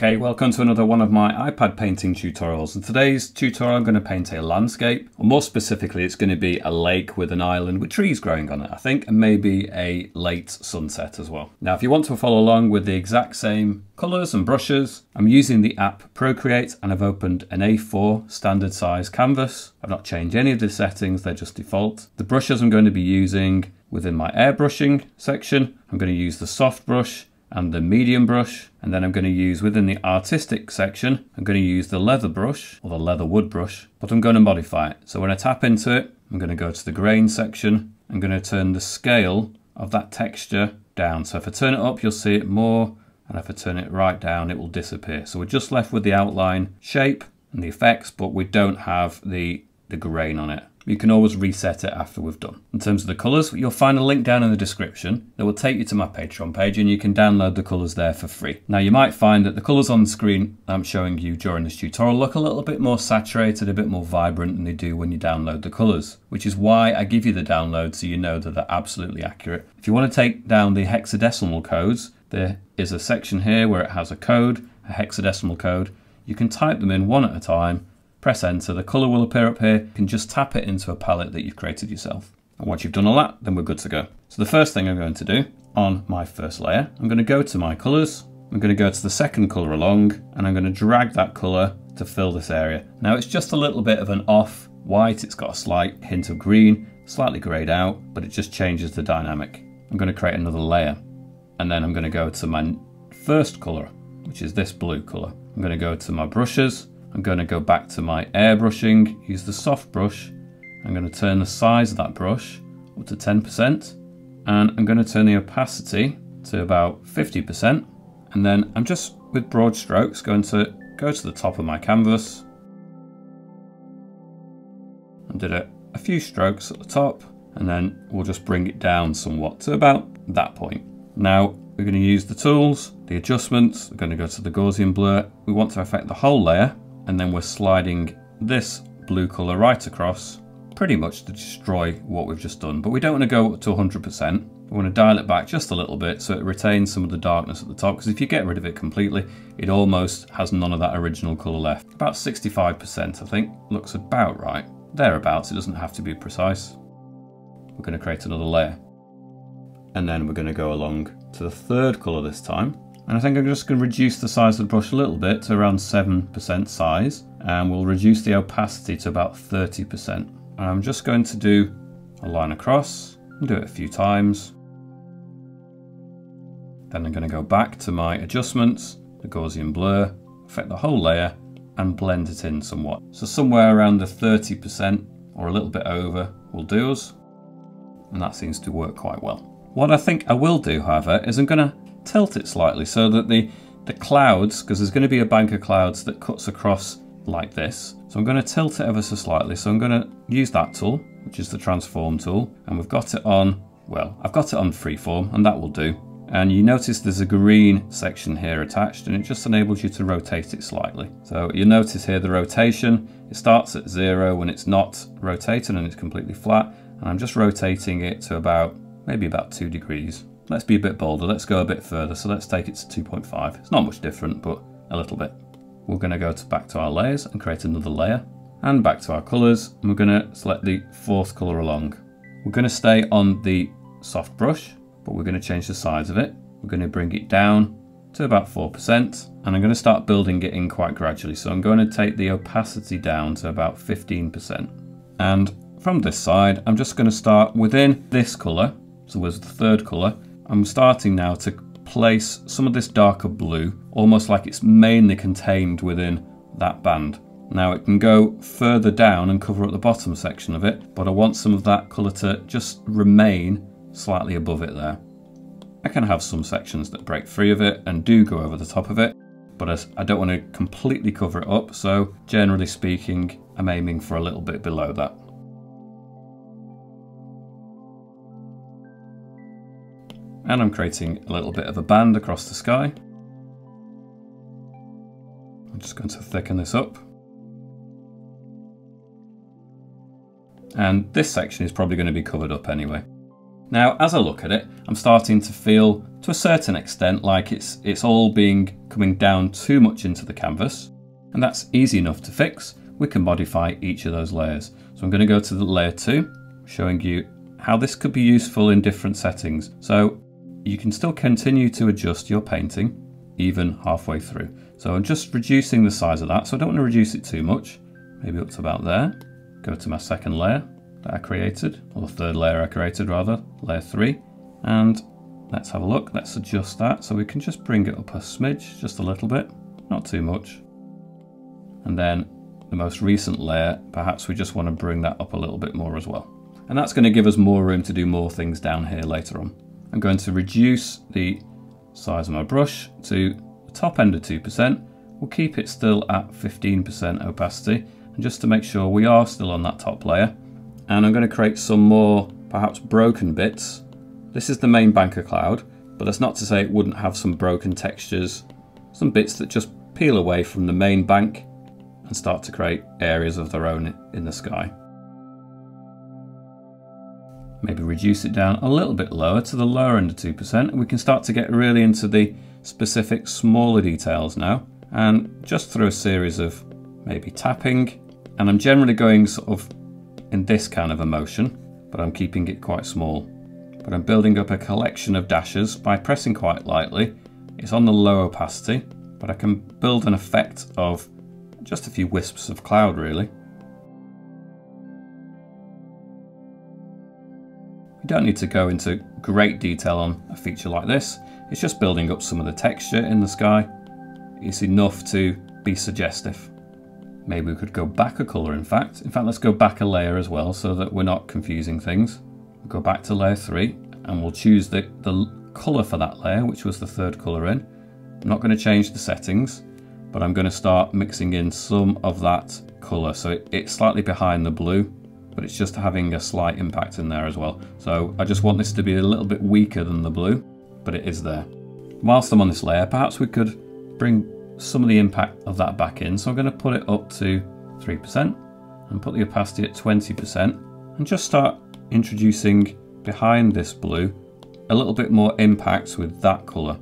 Okay, welcome to another one of my iPad painting tutorials. In today's tutorial I'm going to paint a landscape, or more specifically it's going to be a lake with an island with trees growing on it, I think, and maybe a late sunset as well. Now if you want to follow along with the exact same colours and brushes, I'm using the app Procreate and I've opened an A4 standard size canvas. I've not changed any of the settings, they're just default. The brushes I'm going to be using within my airbrushing section, I'm going to use the soft brush and the medium brush, and then I'm going to use within the artistic section, I'm going to use the leather brush or the leather wood brush, but I'm going to modify it. So when I tap into it, I'm going to go to the grain section. I'm going to turn the scale of that texture down. So if I turn it up, you'll see it more, and if I turn it right down, it will disappear. So we're just left with the outline shape and the effects, but we don't have the grain on it. You can always reset it after we've done. In terms of the colours, you'll find a link down in the description that will take you to my Patreon page and you can download the colours there for free. Now you might find that the colours on the screen I'm showing you during this tutorial look a little bit more saturated, a bit more vibrant than they do when you download the colours, which is why I give you the download so you know that they're absolutely accurate. If you want to take down the hexadecimal codes, there is a section here where it has a code, a hexadecimal code. You can type them in one at a time, press enter, the colour will appear up here. You can just tap it into a palette that you've created yourself. And once you've done all that, then we're good to go. So the first thing I'm going to do on my first layer, I'm going to go to my colours, I'm going to go to the second colour along, and I'm going to drag that colour to fill this area. Now it's just a little bit of an off white, it's got a slight hint of green, slightly greyed out, but it just changes the dynamic. I'm going to create another layer, and then I'm going to go to my first colour, which is this blue colour. I'm going to go to my brushes, I'm going to go back to my airbrushing, use the soft brush. I'm going to turn the size of that brush up to 10%, and I'm going to turn the opacity to about 50%. And then I'm just, with broad strokes, going to go to the top of my canvas and did a few strokes at the top, and then we'll just bring it down somewhat to about that point. Now we're going to use the tools, the adjustments, we're going to go to the Gaussian blur. We want to affect the whole layer, and then we're sliding this blue colour right across, pretty much to destroy what we've just done. But we don't want to go to 100%. We want to dial it back just a little bit so it retains some of the darkness at the top, because if you get rid of it completely, it almost has none of that original colour left. About 65%, I think, looks about right. Thereabouts, it doesn't have to be precise. We're going to create another layer. And then we're going to go along to the third colour this time. And I think I'm just going to reduce the size of the brush a little bit to around 7% size, and we'll reduce the opacity to about 30%. And I'm just going to do a line across and do it a few times. Then I'm going to go back to my adjustments, the Gaussian blur, affect the whole layer and blend it in somewhat. So somewhere around the 30% or a little bit over will do us, and that seems to work quite well. What I think I will do, however, is I'm going to tilt it slightly so that the clouds, because there's going to be a bank of clouds that cuts across like this. So I'm going to tilt it ever so slightly. So I'm going to use that tool, which is the transform tool, and we've got it on, well, I've got it on freeform, and that will do. And you notice there's a green section here attached, and it just enables you to rotate it slightly. So you notice here the rotation, it starts at 0 when it's not rotating and it's completely flat, and I'm just rotating it to about, maybe about 2 degrees. Let's be a bit bolder, let's go a bit further, so let's take it to 2.5. It's not much different, but a little bit. We're going to go back to our layers and create another layer, and back to our colours, and we're going to select the fourth colour along. We're going to stay on the soft brush, but we're going to change the size of it. We're going to bring it down to about 4%, and I'm going to start building it in quite gradually. So I'm going to take the opacity down to about 15%. And from this side, I'm just going to start within this colour, so there's the third colour. I'm starting now to place some of this darker blue, almost like it's mainly contained within that band. Now it can go further down and cover up the bottom section of it, but I want some of that colour to just remain slightly above it there. I can have some sections that break free of it and do go over the top of it, but I don't want to completely cover it up, so generally speaking, I'm aiming for a little bit below that. And I'm creating a little bit of a band across the sky. I'm just going to thicken this up. And this section is probably going to be covered up anyway. Now, as I look at it, I'm starting to feel, to a certain extent, like it's all coming down too much into the canvas, and that's easy enough to fix. We can modify each of those layers. So I'm going to go to the layer 2, showing you how this could be useful in different settings. So you can still continue to adjust your painting even halfway through. So I'm just reducing the size of that, so I don't want to reduce it too much, maybe up to about there. Go to my second layer that I created, or the third layer I created rather, layer 3, and let's have a look. Let's adjust that so we can just bring it up a smidge, just a little bit, not too much. And then the most recent layer, perhaps we just want to bring that up a little bit more as well. And that's going to give us more room to do more things down here later on. I'm going to reduce the size of my brush to the top end of 2%. We'll keep it still at 15% opacity, and just to make sure we are still on that top layer. And I'm going to create some more perhaps broken bits. This is the main bank of cloud, but that's not to say it wouldn't have some broken textures, some bits that just peel away from the main bank and start to create areas of their own in the sky. Maybe reduce it down a little bit lower to the lower end of 2%, and we can start to get really into the specific smaller details now, and just through a series of maybe tapping. And I'm generally going sort of in this kind of a motion, but I'm keeping it quite small. But I'm building up a collection of dashes by pressing quite lightly. It's on the low opacity, but I can build an effect of just a few wisps of cloud really. You don't need to go into great detail on a feature like this. It's just building up some of the texture in the sky. It's enough to be suggestive. Maybe we could go back a colour in fact. Let's go back a layer as well so that we're not confusing things. We'll go back to layer 3 and we'll choose the colour for that layer, which was the third colour in. I'm not going to change the settings, but I'm going to start mixing in some of that colour. So it's slightly behind the blue, but it's just having a slight impact in there as well. So I just want this to be a little bit weaker than the blue, but it is there. Whilst I'm on this layer, perhaps we could bring some of the impact of that back in. So I'm going to put it up to 3% and put the opacity at 20% and just start introducing behind this blue a little bit more impact with that colour.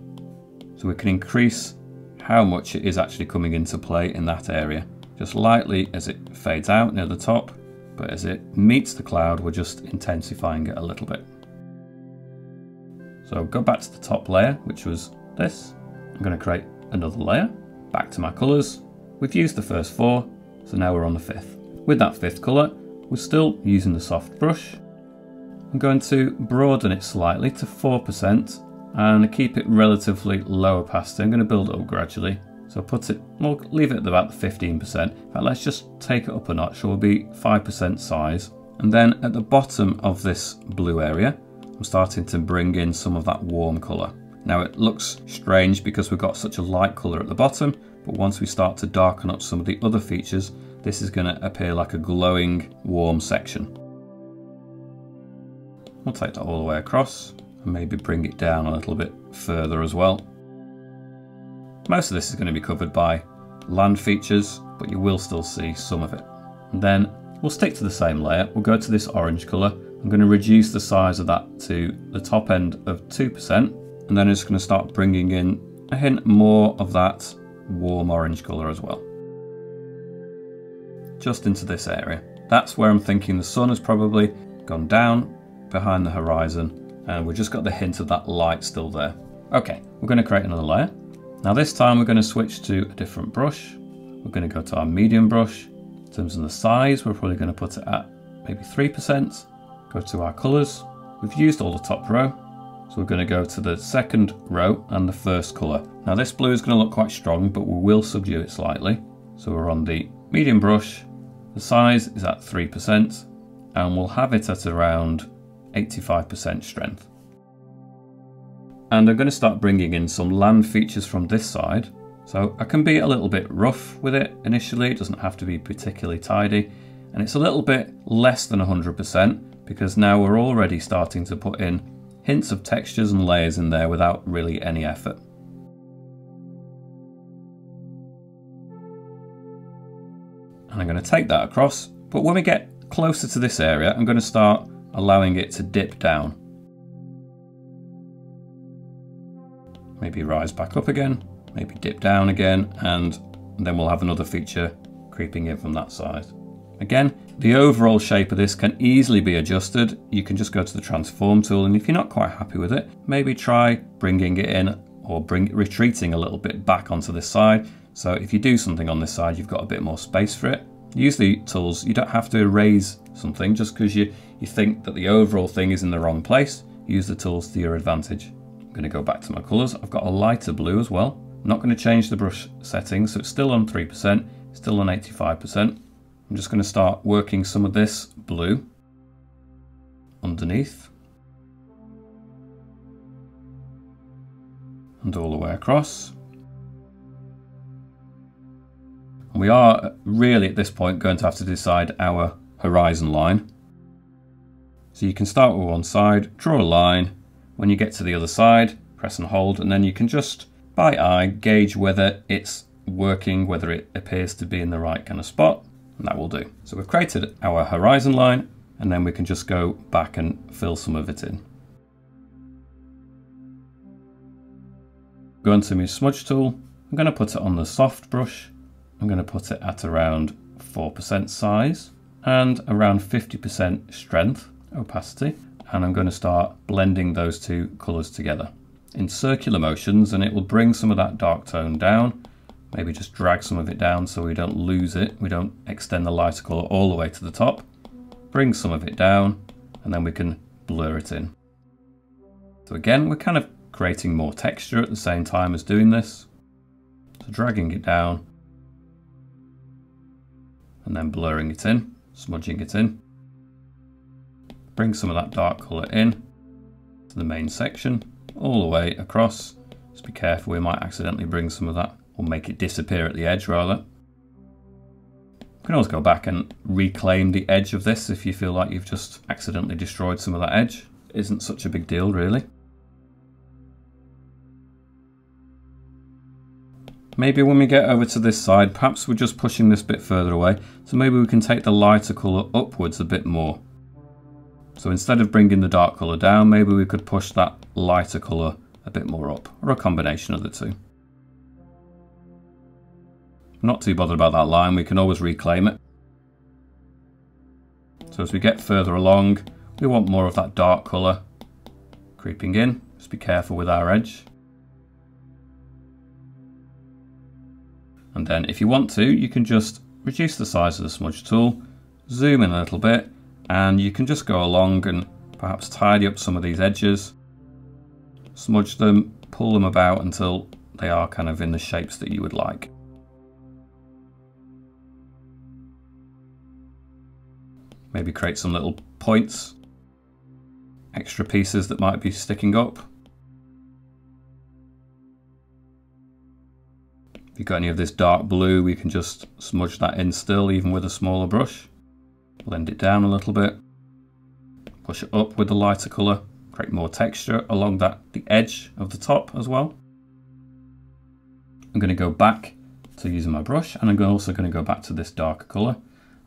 So we can increase how much it is actually coming into play in that area, just lightly as it fades out near the top, but as it meets the cloud, we're just intensifying it a little bit. So go back to the top layer, which was this. I'm going to create another layer, back to my colours. We've used the first 4, so now we're on the 5th. With that 5th colour, we're still using the soft brush. I'm going to broaden it slightly to 4% and keep it relatively low opacity. I'm going to build it up gradually. So we'll leave it at about the 15%. In fact, let's just take it up a notch, so we'll be 5% size. And then at the bottom of this blue area, I'm starting to bring in some of that warm colour. Now it looks strange because we've got such a light colour at the bottom, but once we start to darken up some of the other features, this is going to appear like a glowing, warm section. We'll take that all the way across and maybe bring it down a little bit further as well. Most of this is going to be covered by land features, but you will still see some of it. And then we'll stick to the same layer. We'll go to this orange colour. I'm going to reduce the size of that to the top end of 2%, and then I'm just going to start bringing in a hint more of that warm orange colour as well. Just into this area. That's where I'm thinking the sun has probably gone down behind the horizon, and we've just got the hint of that light still there. Okay, we're going to create another layer. Now this time we're going to switch to a different brush. We're going to go to our medium brush. In terms of the size, we're probably going to put it at maybe 3%. Go to our colours. We've used all the top row, so we're going to go to the second row and the first colour. Now this blue is going to look quite strong, but we will subdue it slightly. So we're on the medium brush. The size is at 3%, and we'll have it at around 85% strength. And I'm going to start bringing in some land features from this side. So I can be a little bit rough with it initially. It doesn't have to be particularly tidy. And it's a little bit less than 100% because now we're already starting to put in hints of textures and layers in there without really any effort. And I'm going to take that across. But when we get closer to this area, I'm going to start allowing it to dip down. maybe rise back up again, maybe dip down again, and then we'll have another feature creeping in from that side. Again, the overall shape of this can easily be adjusted. You can just go to the transform tool, and if you're not quite happy with it, maybe try bringing it in or retreating a little bit back onto this side. So if you do something on this side, you've got a bit more space for it. Use the tools. You don't have to erase something just because you think that the overall thing is in the wrong place. Use the tools to your advantage. I'm going to go back to my colours. I've got a lighter blue as well. I'm not going to change the brush settings, so it's still on 3%, still on 85%. I'm just going to start working some of this blue underneath and all the way across. And we are really at this point going to have to decide our horizon line. So you can start with one side, draw a line. When you get to the other side, press and hold, and then you can just by eye gauge whether it's working, whether it appears to be in the right kind of spot. And that will do. So we've created our horizon line, and then we can just go back and fill some of it in. Go into my smudge tool. I'm going to put it on the soft brush. I'm going to put it at around 4% size and around 50% strength, opacity. And I'm going to start blending those two colours together in circular motions, and it will bring some of that dark tone down. Maybe just drag some of it down so we don't lose it. We don't extend the lighter colour all the way to the top. Bring some of it down, and then we can blur it in. So again, we're kind of creating more texture at the same time as doing this. So dragging it down, and then blurring it in, smudging it in. Bring some of that dark colour in to the main section, all the way across. Just be careful, we might accidentally bring some of that, or make it disappear at the edge rather. You can always go back and reclaim the edge of this if you feel like you've just accidentally destroyed some of that edge. It isn't such a big deal really. Maybe when we get over to this side, perhaps we're just pushing this bit further away, so maybe we can take the lighter colour upwards a bit more. So instead of bringing the dark colour down, maybe we could push that lighter colour a bit more up, or a combination of the two. Not too bothered about that line, we can always reclaim it. So as we get further along, we want more of that dark colour creeping in. Just be careful with our edge. And then if you want to, you can just reduce the size of the smudge tool, zoom in a little bit, and you can just go along and perhaps tidy up some of these edges, smudge them, pull them about until they are kind of in the shapes that you would like. Maybe create some little points, extra pieces that might be sticking up. If you've got any of this dark blue, we can just smudge that in still, even with a smaller brush. Blend it down a little bit, push it up with the lighter colour, create more texture along the edge of the top as well. I'm going to go back to using my brush, and I'm also going to go back to this darker colour.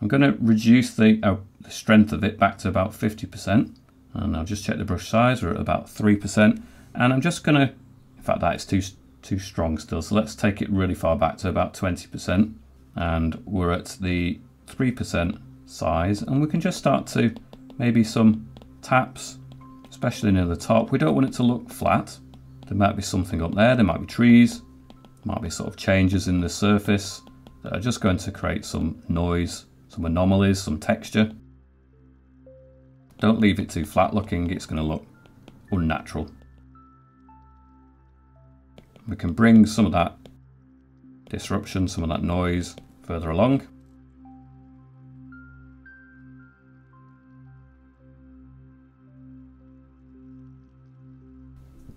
I'm going to reduce the strength of it back to about 50%, and I'll just check the brush size. We're at about 3%, and I'm just going to, in fact that is too strong still, so let's take it really far back to about 20%, and we're at the 3% size, and we can just start to maybe some taps, especially near the top. We don't want it to look flat. There might be something up there, there might be trees, might be sort of changes in the surface that are just going to create some noise, some anomalies, some texture. Don't leave it too flat looking, it's going to look unnatural. We can bring some of that disruption, some of that noise further along.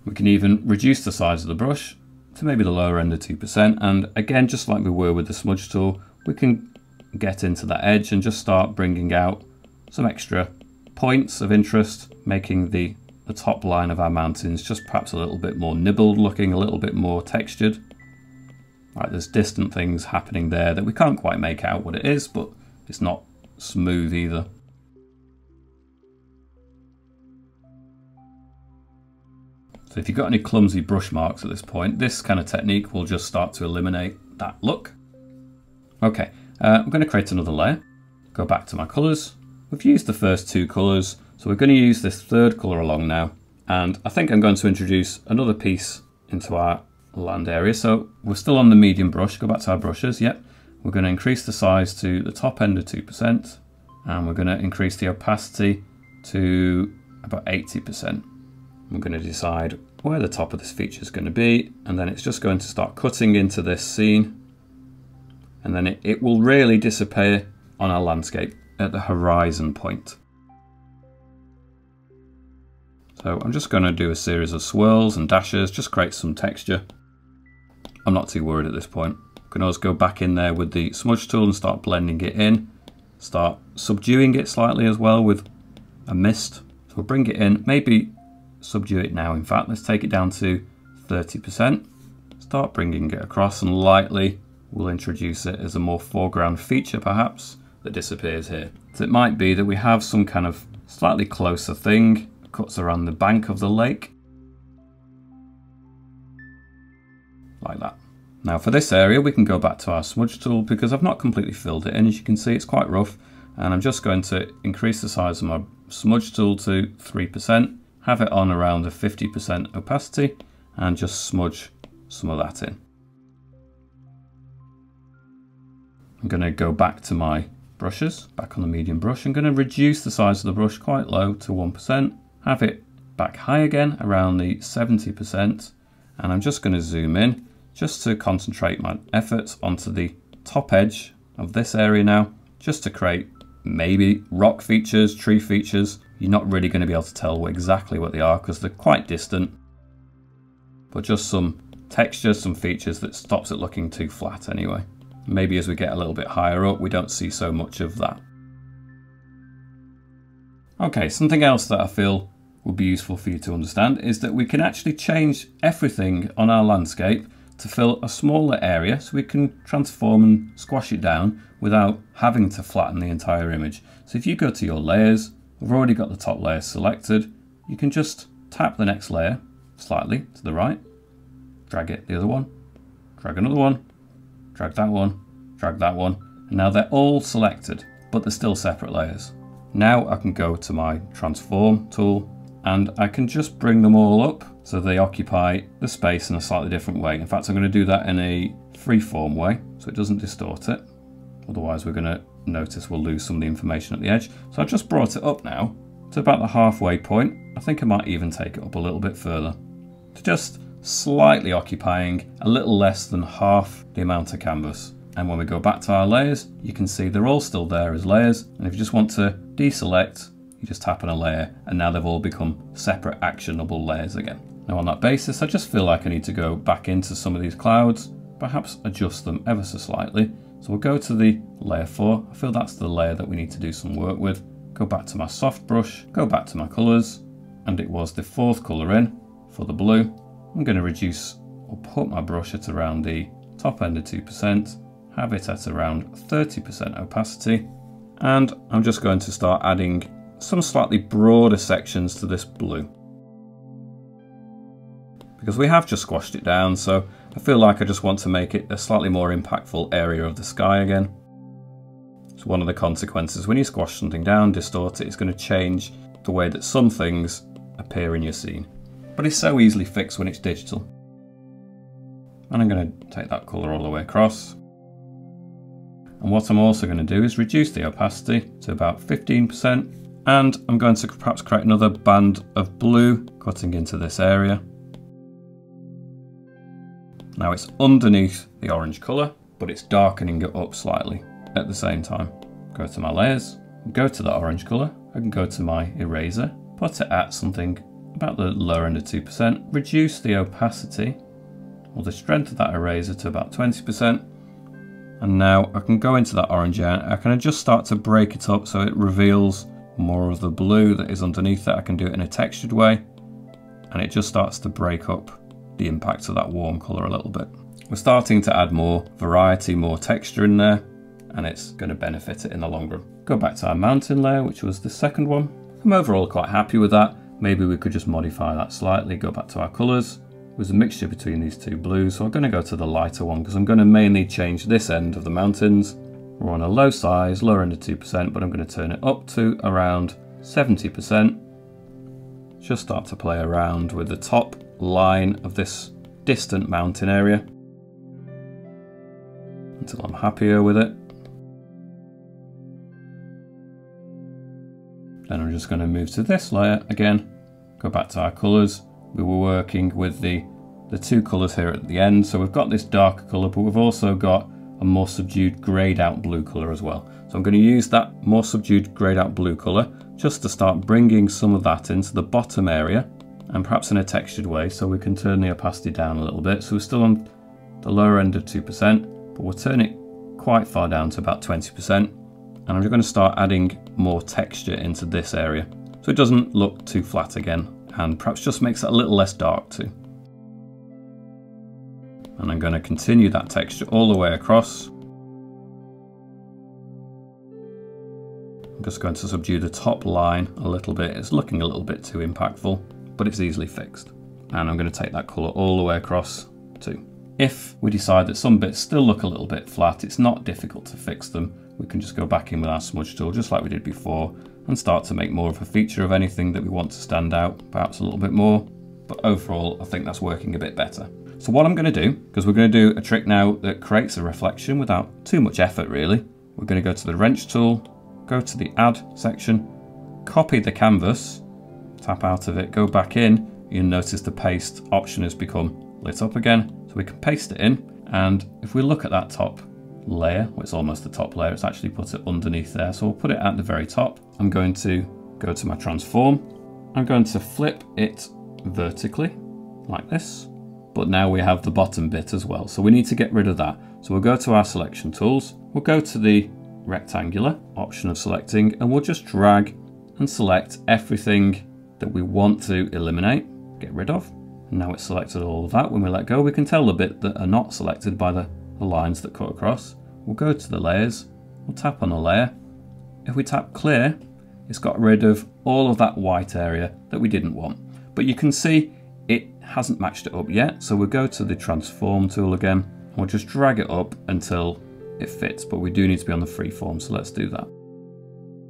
We can even reduce the size of the brush to maybe the lower end of 2%, and again, just like we were with the smudge tool, we can get into that edge and just start bringing out some extra points of interest, making the top line of our mountains just perhaps a little bit more nibbled looking, a little bit more textured. Right, there's distant things happening there that we can't quite make out what it is, but it's not smooth either. So So if you've got any clumsy brush marks at this point, this kind of technique will just start to eliminate that look. Okay, I'm going to create another layer. Go back to my colours. We've used the first two colours, so we're going to use this third colour along now. And I think I'm going to introduce another piece into our land area. So we're still on the medium brush. Go back to our brushes. Yep. We're going to increase the size to the top end of 2%. And we're going to increase the opacity to about 80%. We're going to decide where the top of this feature is going to be. And then it's just going to start cutting into this scene. And then it will really disappear on our landscape at the horizon point. So I'm just going to do a series of swirls and dashes, just create some texture. I'm not too worried at this point. I can always go back in there with the smudge tool and start blending it in. Start subduing it slightly as well with a mist. So we'll bring it in, maybe subdue it now. In fact, let's take it down to 30%. Start bringing it across and lightly we'll introduce it as a more foreground feature perhaps that disappears here. So it might be that we have some kind of slightly closer thing, cuts around the bank of the lake. Like that. Now for this area we can go back to our smudge tool because I've not completely filled it in. As you can see, it's quite rough, and I'm just going to increase the size of my smudge tool to 3%, have it on around a 50% opacity, and just smudge some of that in. I'm going to go back to my brushes, back on the medium brush. I'm going to reduce the size of the brush quite low to 1%, have it back high again around the 70%, and I'm just going to zoom in just to concentrate my efforts onto the top edge of this area now, just to create maybe rock features, tree features. You're not really going to be able to tell exactly what they are because they're quite distant, but just some texture, some features that stops it looking too flat anyway. Maybe as we get a little bit higher up, we don't see so much of that. Okay, something else that I feel would be useful for you to understand is that we can actually change everything on our landscape to fill a smaller area, so we can transform and squash it down without having to flatten the entire image. So if you go to your layers, we've already got the top layer selected, you can just tap the next layer slightly to the right, drag it the other one, drag another one, drag that one, drag that one, and now they're all selected, but they're still separate layers. Now I can go to my transform tool and I can just bring them all up so they occupy the space in a slightly different way. In fact, I'm going to do that in a freeform way so it doesn't distort it. Otherwise we're going to notice we'll lose some of the information at the edge. So I've just brought it up now to about the halfway point. I think I might even take it up a little bit further to just slightly occupying a little less than half the amount of canvas. And when we go back to our layers, you can see they're all still there as layers. And if you just want to deselect, you just tap on a layer and now they've all become separate actionable layers again. Now on that basis, I just feel like I need to go back into some of these clouds, perhaps adjust them ever so slightly. So we'll go to the layer 4. I feel that's the layer that we need to do some work with. Go back to my soft brush, go back to my colors, and it was the fourth color in for the blue. I'm going to reduce or put my brush at around the top end of 2%, have it at around 30% opacity, and I'm just going to start adding some slightly broader sections to this blue. Because we have just squashed it down, so I feel like I just want to make it a slightly more impactful area of the sky again. So one of the consequences when you squash something down, distort it, it's going to change the way that some things appear in your scene. But it's so easily fixed when it's digital. And I'm going to take that colour all the way across. And what I'm also going to do is reduce the opacity to about 15%. And I'm going to perhaps create another band of blue cutting into this area. Now it's underneath the orange colour, but it's darkening it up slightly at the same time. Go to my layers, go to the orange colour. I can go to my eraser, put it at something about the lower end of 2%, reduce the opacity or the strength of that eraser to about 20%. And now I can go into that orange area. I can just start to break it up so it reveals more of the blue that is underneath it. I can do it in a textured way, and it just starts to break up the impact of that warm colour a little bit. We're starting to add more variety, more texture in there, and it's going to benefit it in the long run. Go back to our mountain layer, which was the second one. I'm overall quite happy with that. maybe we could just modify that slightly, go back to our colours. There's a mixture between these two blues, so I'm going to go to the lighter one because I'm going to mainly change this end of the mountains. We're on a low size, lower end of 2%, but I'm going to turn it up to around 70%. Just start to play around with the top line of this distant mountain area until I'm happier with it. Then I'm just going to move to this layer again, go back to our colours. We were working with the two colours here at the end, so we've got this darker colour, but we've also got a more subdued greyed out blue colour as well. So I'm going to use that more subdued greyed out blue colour just to start bringing some of that into the bottom area, and perhaps in a textured way, so we can turn the opacity down a little bit. So we're still on the lower end of 2%, but we'll turn it quite far down to about 20%. And I'm just going to start adding more texture into this area, so it doesn't look too flat again, and perhaps just makes it a little less dark too. And I'm going to continue that texture all the way across. I'm just going to subdue the top line a little bit. It's looking a little bit too impactful, but it's easily fixed. And I'm going to take that colour all the way across too. If we decide that some bits still look a little bit flat, it's not difficult to fix them. We can just go back in with our smudge tool, just like we did before, and start to make more of a feature of anything that we want to stand out, perhaps a little bit more. But overall, I think that's working a bit better. So what I'm going to do, because we're going to do a trick now that creates a reflection without too much effort really, we're going to go to the wrench tool, go to the add section, copy the canvas, tap out of it, go back in, you'll notice the paste option has become lit up again, so we can paste it in. And if we look at that top layer, well, it's almost the top layer, it's actually put it underneath there, so we'll put it at the very top. I'm going to go to my transform, I'm going to flip it vertically like this, but now we have the bottom bit as well, so we need to get rid of that. So we'll go to our selection tools, we'll go to the rectangular option of selecting, and we'll just drag and select everything that we want to eliminate, get rid of. And now it's selected all of that. When we let go, we can tell the bit that are not selected by the lines that cut across. We'll go to the layers, we'll tap on a layer. If we tap clear, it's got rid of all of that white area that we didn't want. But you can see it hasn't matched it up yet, so we'll go to the transform tool again, and we'll just drag it up until it fits, but we do need to be on the freeform, so let's do that.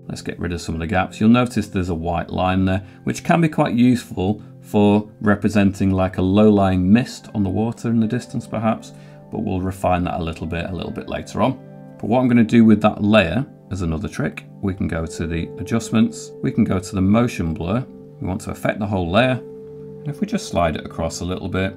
Let's get rid of some of the gaps. You'll notice there's a white line there, which can be quite useful for representing like a low-lying mist on the water in the distance perhaps, but we'll refine that a little bit later on. But what I'm going to do with that layer as another trick, we can go to the adjustments, we can go to the motion blur, we want to affect the whole layer, and if we just slide it across a little bit,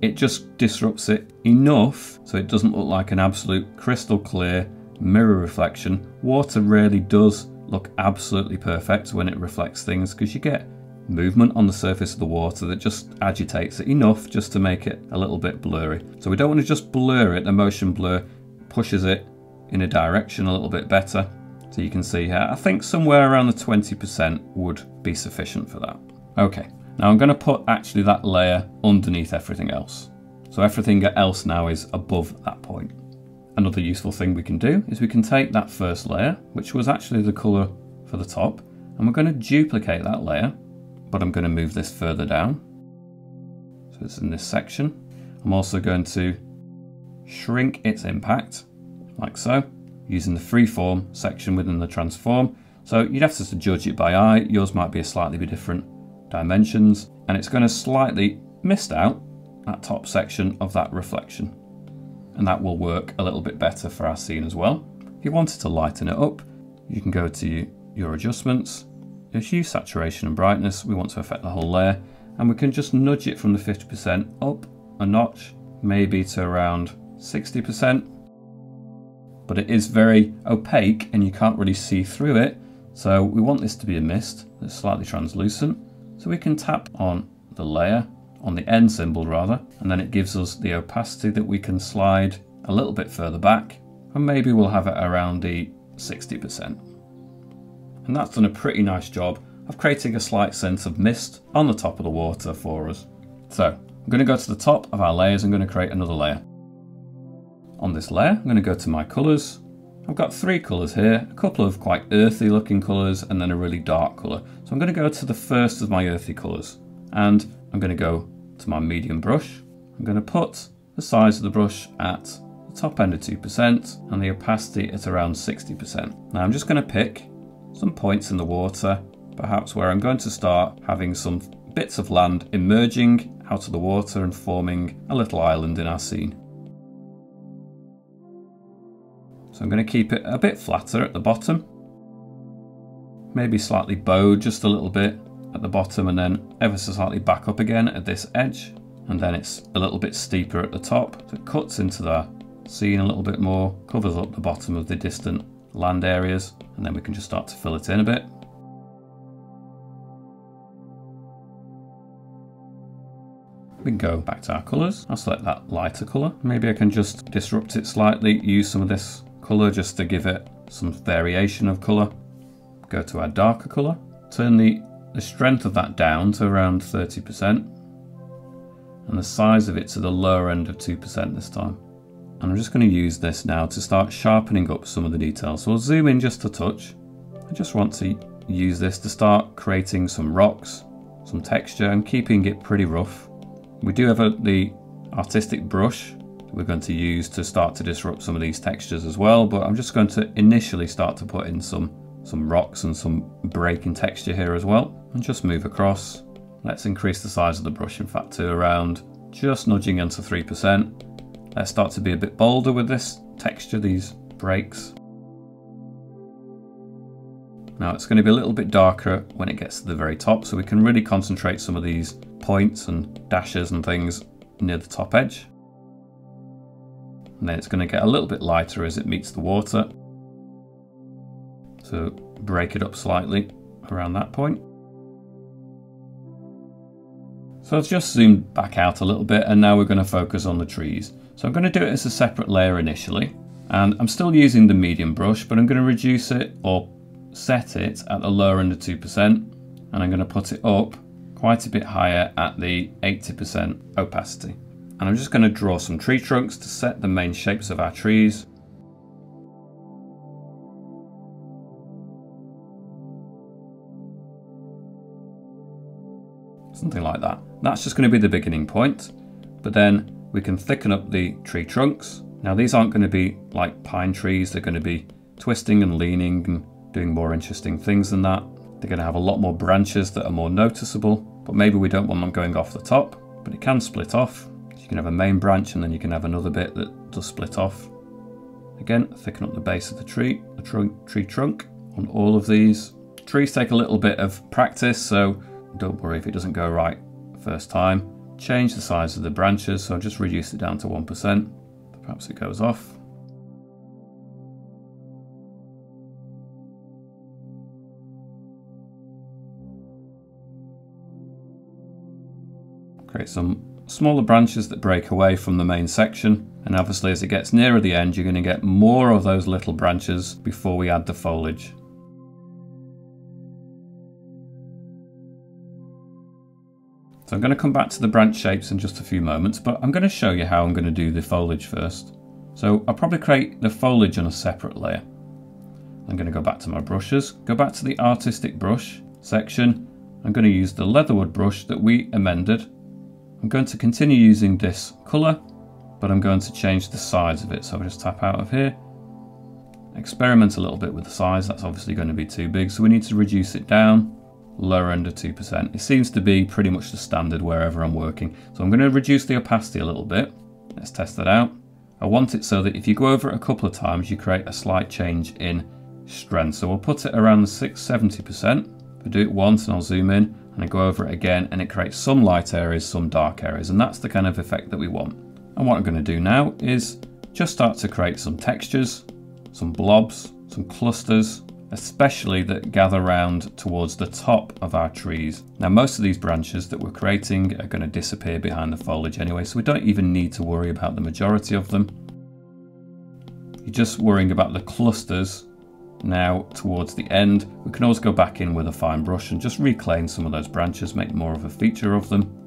it just disrupts it enough so it doesn't look like an absolute crystal clear mirror reflection. Water really does look absolutely perfect when it reflects things, because you get movement on the surface of the water that just agitates it enough just to make it a little bit blurry. So we don't want to just blur it, the motion blur pushes it in a direction a little bit better. So you can see here, I think somewhere around the 20% would be sufficient for that. Okay, now I'm going to put actually that layer underneath everything else. So everything else now is above that point. Another useful thing we can do is we can take that first layer, which was actually the colour for the top, and we're going to duplicate that layer, but I'm going to move this further down. So it's in this section. I'm also going to shrink its impact, like so, using the freeform section within the transform. So you'd have to judge it by eye. Yours might be a slightly different dimensions, and it's going to slightly mist out that top section of that reflection. And that will work a little bit better for our scene as well. If you wanted to lighten it up, you can go to your adjustments, just use saturation and brightness. We want to affect the whole layer, and we can just nudge it from the 50% up a notch, maybe to around 60%. But it is very opaque and you can't really see through it. So we want this to be a mist that's slightly translucent. So we can tap on the layer, on the end symbol rather, and then it gives us the opacity that we can slide a little bit further back, and maybe we'll have it around the 60%. And that's done a pretty nice job of creating a slight sense of mist on the top of the water for us. So I'm going to go to the top of our layers and I'm going to create another layer. On this layer, I'm going to go to my colours, I've got three colours here, a couple of quite earthy looking colours and then a really dark colour. So I'm going to go to the first of my earthy colours and I'm going to go to my medium brush. I'm going to put the size of the brush at the top end of 2% and the opacity at around 60%. Now I'm just going to pick some points in the water, perhaps where I'm going to start having some bits of land emerging out of the water and forming a little island in our scene. So I'm going to keep it a bit flatter at the bottom, maybe slightly bowed just a little bit at the bottom and then ever so slightly back up again at this edge, and then it's a little bit steeper at the top, so it cuts into the scene a little bit more, covers up the bottom of the distant land areas, and then we can just start to fill it in a bit. We can go back to our colours. I'll select that lighter colour. Maybe I can just disrupt it slightly, use some of this colour just to give it some variation of colour. Go to our darker colour, turn the strength of that down to around 30% and the size of it to the lower end of 2% this time. And I'm just going to use this now to start sharpening up some of the details. So I'll zoom in just a touch. I just want to use this to start creating some rocks, some texture and keeping it pretty rough. We do have the artistic brush we're going to use to start to disrupt some of these textures as well, but I'm just going to initially start to put in some rocks and some break in texture here as well, and just move across. Let's increase the size of the brush, in fact, to around just nudging into 3%. Let's start to be a bit bolder with this texture, these breaks. Now it's going to be a little bit darker when it gets to the very top, so we can really concentrate some of these points and dashes and things near the top edge. And then it's going to get a little bit lighter as it meets the water. So break it up slightly around that point. So I've just zoomed back out a little bit and now we're going to focus on the trees. So I'm going to do it as a separate layer initially. And I'm still using the medium brush, but I'm going to reduce it or set it at the lower end of 2%. And I'm going to put it up quite a bit higher at the 80% opacity. And I'm just going to draw some tree trunks to set the main shapes of our trees. Something like that. That's just going to be the beginning point, but then we can thicken up the tree trunks. Now these aren't going to be like pine trees, they're going to be twisting and leaning and doing more interesting things than that. They're going to have a lot more branches that are more noticeable, but maybe we don't want them going off the top, but it can split off. You can have a main branch and then you can have another bit that does split off. Again, thicken up the base of the tree trunk on all of these. Trees take a little bit of practice, so don't worry if it doesn't go right first time. Change the size of the branches, so I'll just reduce it down to 1%. Perhaps it goes off. Create some smaller branches that break away from the main section, and obviously as it gets nearer the end you're going to get more of those little branches before we add the foliage. So I'm going to come back to the branch shapes in just a few moments, but I'm going to show you how I'm going to do the foliage first. So I'll probably create the foliage on a separate layer. I'm going to go back to my brushes, go back to the artistic brush section. I'm going to use the leatherwood brush that we amended. I'm going to continue using this colour, but I'm going to change the size of it. So I'll just tap out of here, experiment a little bit with the size. That's obviously going to be too big, so we need to reduce it down, lower end of 2%. It seems to be pretty much the standard wherever I'm working. So I'm going to reduce the opacity a little bit. Let's test that out. I want it so that if you go over it a couple of times, you create a slight change in strength. So we'll put it around the 70%. If I do it once and I'll zoom in, and I go over it again and it creates some light areas, some dark areas, and that's the kind of effect that we want. And what I'm going to do now is just start to create some textures, some blobs, some clusters, especially that gather round towards the top of our trees. Now most of these branches that we're creating are going to disappear behind the foliage anyway, so we don't even need to worry about the majority of them. You're just worrying about the clusters. Now towards the end, we can always go back in with a fine brush and just reclaim some of those branches, make more of a feature of them.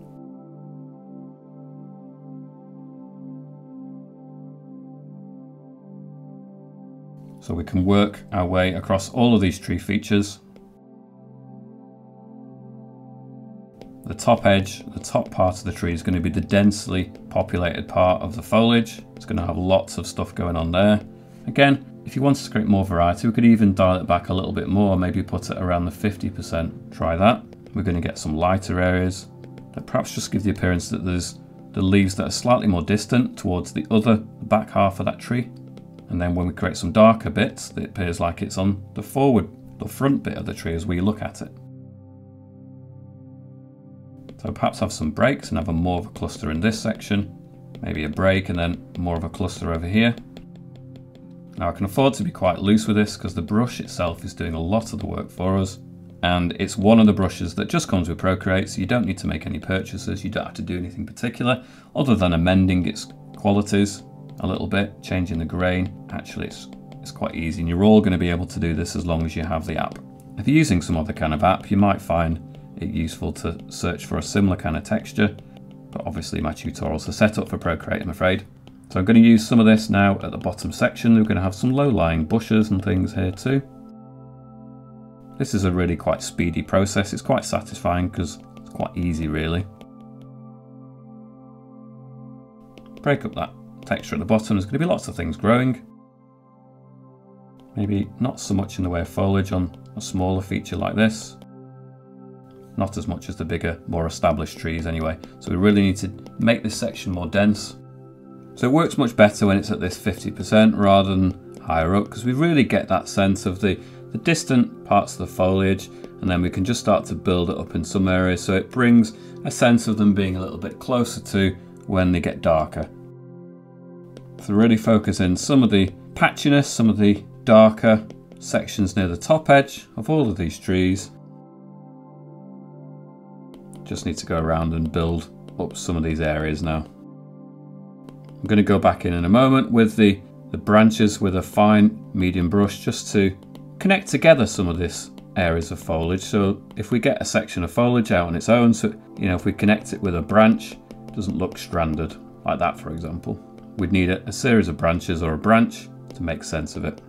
So we can work our way across all of these tree features. The top edge, the top part of the tree is going to be the densely populated part of the foliage. It's going to have lots of stuff going on there. Again, if you wanted to create more variety, we could even dial it back a little bit more, maybe put it around the 50%. Try that. We're going to get some lighter areas that perhaps just give the appearance that there's the leaves that are slightly more distant towards the back half of that tree. And then when we create some darker bits, it appears like it's on the front bit of the tree as we look at it. So perhaps have some breaks and have more of a cluster in this section, maybe a break and then more of a cluster over here. Now I can afford to be quite loose with this because the brush itself is doing a lot of the work for us, and it's one of the brushes that just comes with Procreate, so you don't need to make any purchases, you don't have to do anything particular other than amending its qualities a little bit, changing the grain. Actually it's quite easy, and you're all going to be able to do this as long as you have the app. If you're using some other kind of app, you might find it useful to search for a similar kind of texture, but obviously my tutorials are set up for Procreate, I'm afraid. So I'm going to use some of this now at the bottom section. We're going to have some low-lying bushes and things here too. This is a really quite speedy process. It's quite satisfying because it's quite easy really. Break up that texture at the bottom. There's going to be lots of things growing. Maybe not so much in the way of foliage on a smaller feature like this. Not as much as the bigger, more established trees anyway. So we really need to make this section more dense. So it works much better when it's at this 50% rather than higher up, because we really get that sense of the distant parts of the foliage, and then we can just start to build it up in some areas, so it brings a sense of them being a little bit closer to when they get darker. So really focus in some of the patchiness, some of the darker sections near the top edge of all of these trees. Just need to go around and build up some of these areas now. I'm going to go back in a moment with the branches with a fine medium brush just to connect together some of this areas of foliage. So if we get a section of foliage out on its own, so if we connect it with a branch, it doesn't look stranded like that, for example. We'd need a series of branches or a branch to make sense of it.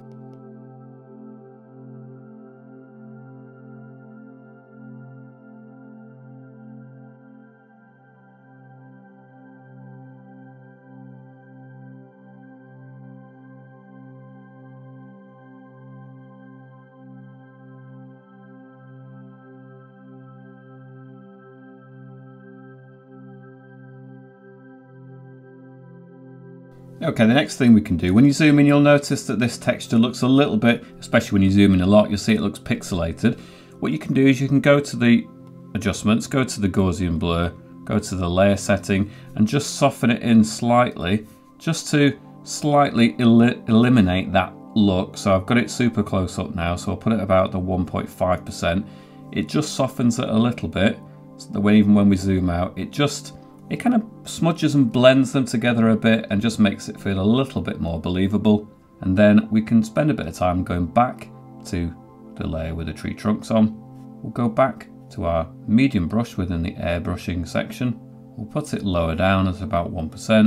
Okay, the next thing we can do, when you zoom in, you'll notice that this texture looks a little bit, especially when you zoom in a lot, you'll see it looks pixelated. What you can do is you can go to the adjustments, go to the Gaussian blur, go to the layer setting, and just soften it in slightly, just to slightly eliminate that look. So I've got it super close up now, so I'll put it about the 1.5%. It just softens it a little bit, so that even when we zoom out, it kind of smudges and blends them together a bit and just makes it feel a little bit more believable. And then we can spend a bit of time going back to the layer with the tree trunks on. We'll go back to our medium brush within the airbrushing section. We'll put it lower down at about 1%.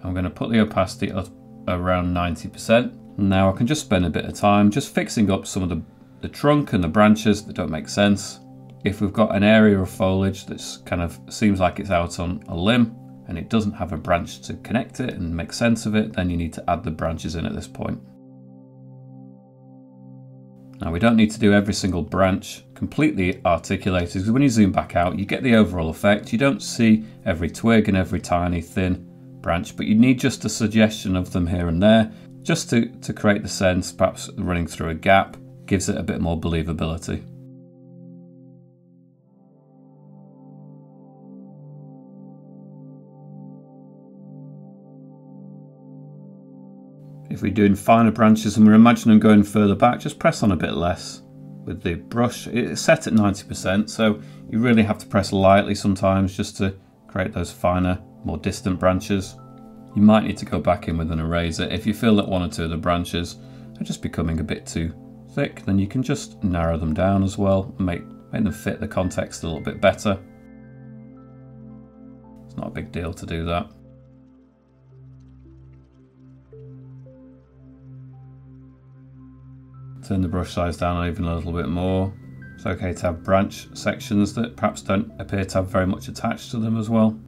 I'm going to put the opacity up around 90%. Now I can just spend a bit of time just fixing up some of the trunk and the branches that don't make sense. If we've got an area of foliage that's kind of seems like it's out on a limb and it doesn't have a branch to connect it and make sense of it, then you need to add the branches in at this point. Now we don't need to do every single branch completely articulated, because when you zoom back out, you get the overall effect. You don't see every twig and every tiny thin branch, but you need just a suggestion of them here and there, just to create the sense. Perhaps running through a gap gives it a bit more believability. If we're doing finer branches and we're imagining going further back, just press on a bit less with the brush. It's set at 90%, so you really have to press lightly sometimes just to create those finer, more distant branches. You might need to go back in with an eraser. If you feel that one or two of the branches are just becoming a bit too thick, then you can just narrow them down as well and make them fit the context a little bit better. It's not a big deal to do that. Turn the brush size down even a little bit more. It's okay to have branch sections that perhaps don't appear to have very much attached to them as well.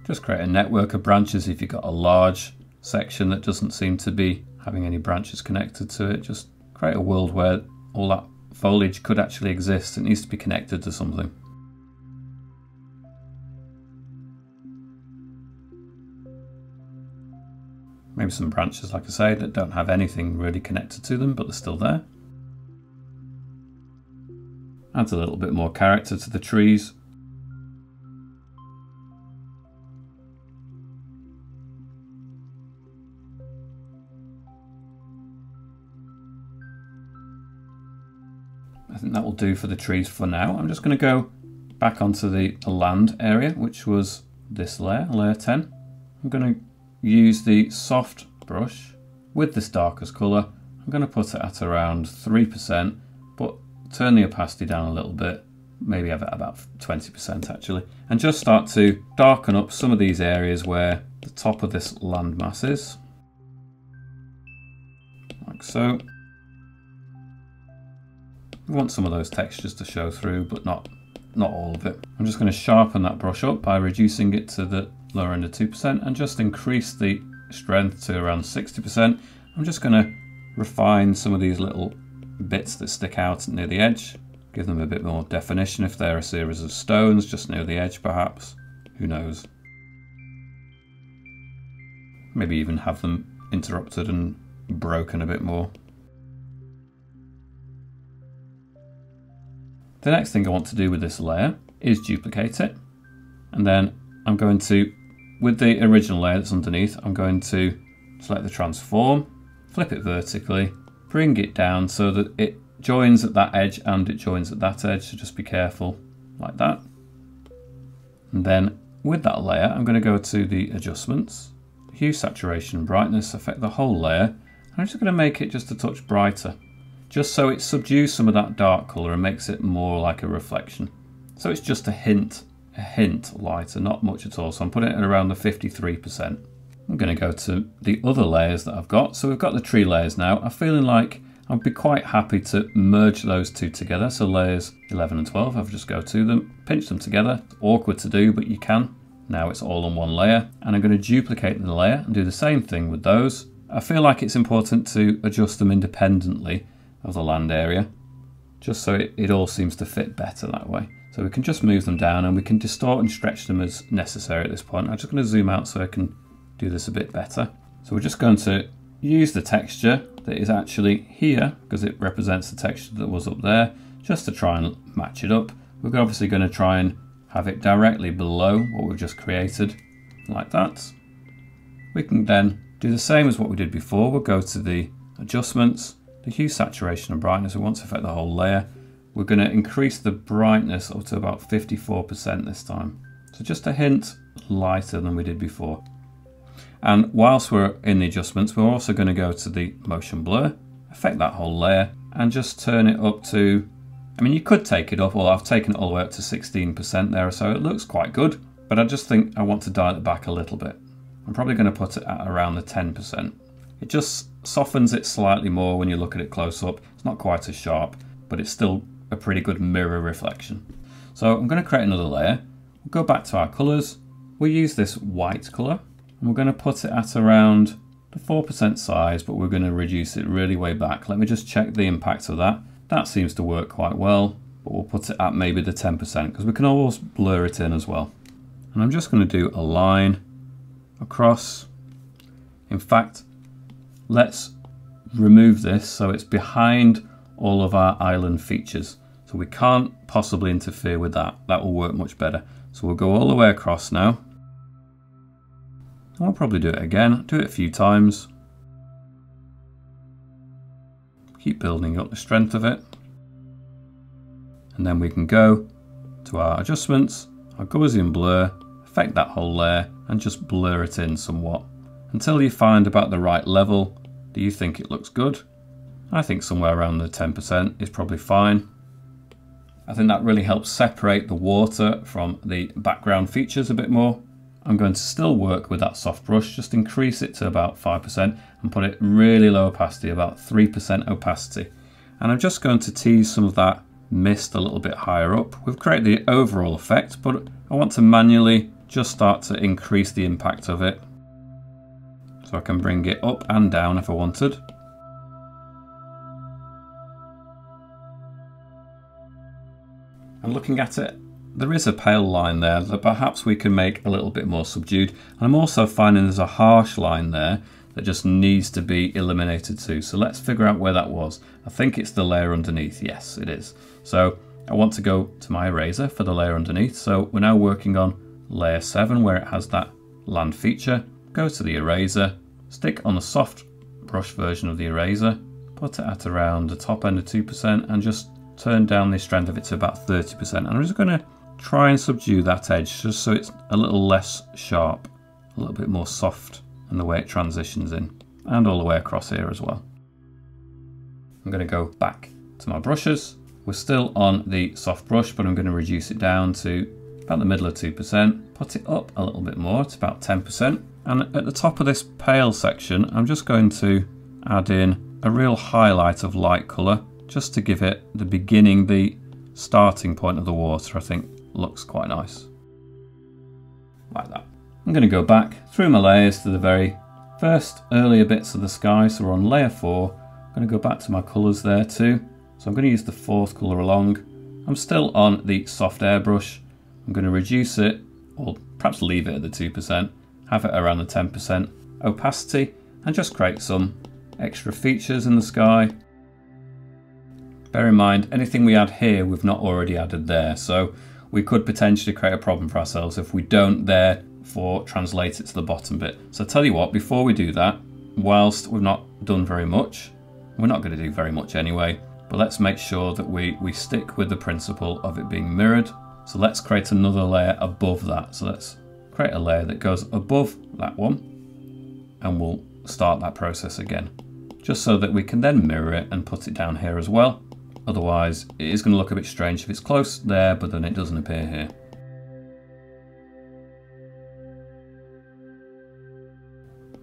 Just create a network of branches if you've got a large section that doesn't seem to be having any branches connected to it. Just create a world where all that foliage could actually exist. It needs to be connected to something. Maybe some branches, like I say, that don't have anything really connected to them, but they're still there. Adds a little bit more character to the trees. I think that will do for the trees for now. I'm just going to go back onto the land area, which was this layer, layer 10. I'm going to use the soft brush with this darkest colour. I'm going to put it at around 3%, but turn the opacity down a little bit, maybe have it about 20% actually, and just start to darken up some of these areas where the top of this landmass is, like so. We want some of those textures to show through, but not all of it. I'm just going to sharpen that brush up by reducing it to the lower end of 2% and just increase the strength to around 60%. I'm just going to refine some of these little bits that stick out near the edge, give them a bit more definition if they're a series of stones just near the edge perhaps, who knows. Maybe even have them interrupted and broken a bit more. The next thing I want to do with this layer is duplicate it, and then I'm going to, with the original layer that's underneath, I'm going to select the transform, flip it vertically, bring it down so that it joins at that edge and it joins at that edge, so just be careful, like that. And then with that layer, I'm going to go to the adjustments, hue, saturation, brightness, affect the whole layer, and I'm just going to make it just a touch brighter, just so it subdues some of that dark colour and makes it more like a reflection. So it's just a hint lighter, not much at all. So I'm putting it at around the 53%. I'm going to go to the other layers that I've got. So we've got the tree layers now. I'm feeling like I'd be quite happy to merge those two together. So layers 11 and 12, I'll just go to them, pinch them together. It's awkward to do, but you can. Now it's all on one layer. And I'm going to duplicate the layer and do the same thing with those. I feel like it's important to adjust them independently of the land area, just so it all seems to fit better that way. So we can just move them down and we can distort and stretch them as necessary at this point. I'm just going to zoom out so I can do this a bit better. So we're just going to use the texture that is actually here, because it represents the texture that was up there, just to try and match it up. We're obviously going to try and have it directly below what we've just created, like that. We can then do the same as what we did before. We'll go to the adjustments, the hue, saturation and brightness. We want to affect the whole layer. We're going to increase the brightness up to about 54% this time. So just a hint lighter than we did before. And whilst we're in the adjustments, we're also going to go to the motion blur, affect that whole layer and just turn it up to, I mean, you could take it up, well, I've taken it all the way up to 16% there, so it looks quite good, but I just think I want to dial it back a little bit. I'm probably going to put it at around the 10%. It just softens it slightly more when you look at it close up. It's not quite as sharp, but it's still a pretty good mirror reflection. So I'm going to create another layer. We'll go back to our colours. We'll use this white colour and we're going to put it at around the 4% size, but we're going to reduce it really way back. Let me just check the impact of that. That seems to work quite well, but we'll put it at maybe the 10% because we can always blur it in as well. And I'm just going to do a line across. In fact, let's remove this so it's behind all of our island features. So we can't possibly interfere with that. That will work much better. So we'll go all the way across now. And we'll probably do it again, do it a few times. Keep building up the strength of it. And then we can go to our adjustments, our Gaussian blur, affect that whole layer and just blur it in somewhat until you find about the right level. Do you think it looks good? I think somewhere around the 10% is probably fine. I think that really helps separate the water from the background features a bit more. I'm going to still work with that soft brush, just increase it to about 5% and put it really low opacity, about 3% opacity. And I'm just going to tease some of that mist a little bit higher up. We've created the overall effect, but I want to manually just start to increase the impact of it. So I can bring it up and down if I wanted. And looking at it, there is a pale line there that perhaps we can make a little bit more subdued. And I'm also finding there's a harsh line there that just needs to be eliminated too. So let's figure out where that was. I think it's the layer underneath. Yes, it is. So I want to go to my eraser for the layer underneath. So we're now working on layer 7 where it has that land feature. Go to the eraser, stick on the soft brush version of the eraser, put it at around the top end of 2% and just turn down the strength of it to about 30%. And I'm just going to try and subdue that edge just so it's a little less sharp, a little bit more soft in the way it transitions in, and all the way across here as well. I'm going to go back to my brushes. We're still on the soft brush, but I'm going to reduce it down to about the middle of 2%, put it up a little bit more to about 10. And at the top of this pale section, I'm just going to add in a real highlight of light colour, just to give it the beginning, the starting point of the water. I think looks quite nice. Like that. I'm going to go back through my layers to the very first earlier bits of the sky. So we're on layer 4. I'm going to go back to my colours there too. So I'm going to use the 4th colour along. I'm still on the soft airbrush. I'm going to reduce it, or perhaps leave it at the 2%, have it around the 10% opacity, and just create some extra features in the sky. Bear in mind, anything we add here, we've not already added there. So we could potentially create a problem for ourselves if we don't therefore translate it to the bottom bit. So I'll tell you what, before we do that, whilst we've not done very much, we're not going to do very much anyway, but let's make sure that we stick with the principle of it being mirrored. So let's create another layer above that. So let's create a layer that goes above that one, and we'll start that process again, just so that we can then mirror it and put it down here as well. Otherwise, it is going to look a bit strange if it's close there, but then it doesn't appear here.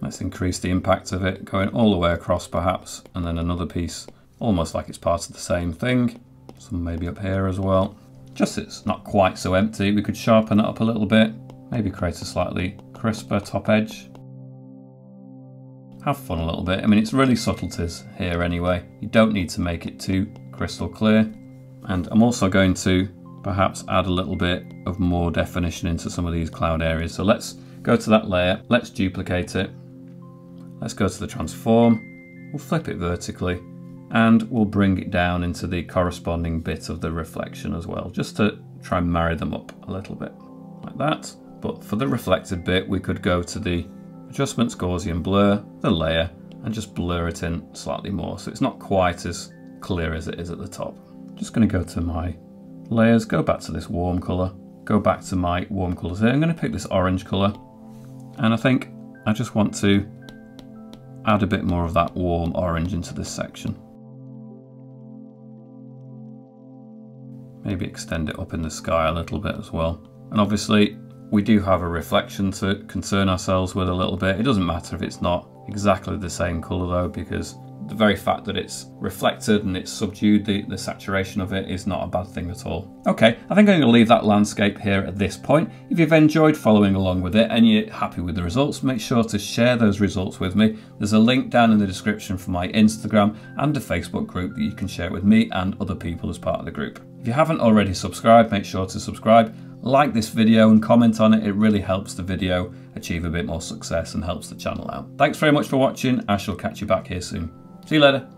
Let's increase the impact of it, going all the way across perhaps, and then another piece, almost like it's part of the same thing. Some maybe up here as well. Just so it's not quite so empty, we could sharpen it up a little bit, maybe create a slightly crisper top edge. Have fun a little bit. I mean, it's really subtleties here anyway. You don't need to make it too crystal clear. And I'm also going to perhaps add a little bit of more definition into some of these cloud areas. So let's go to that layer, let's duplicate it. Let's go to the transform, we'll flip it vertically, and we'll bring it down into the corresponding bit of the reflection as well, just to try and marry them up a little bit, like that. But for the reflected bit, we could go to the Adjustments, Gaussian Blur, the layer, and just blur it in slightly more, so it's not quite as clear as it is at the top. Just going to go to my layers, go back to this warm colour, go back to my warm colours here. I'm going to pick this orange colour, and I think I just want to add a bit more of that warm orange into this section. Maybe extend it up in the sky a little bit as well. And obviously we do have a reflection to concern ourselves with a little bit. It doesn't matter if it's not exactly the same colour though, because the very fact that it's reflected and it's subdued, the saturation of it is not a bad thing at all. Okay, I think I'm going to leave that landscape here at this point. If you've enjoyed following along with it and you're happy with the results, make sure to share those results with me. There's a link down in the description for my Instagram and a Facebook group that you can share with me and other people as part of the group. If you haven't already subscribed, make sure to subscribe, like this video and comment on it. It really helps the video achieve a bit more success and helps the channel out. Thanks very much for watching. I shall catch you back here soon. See you later.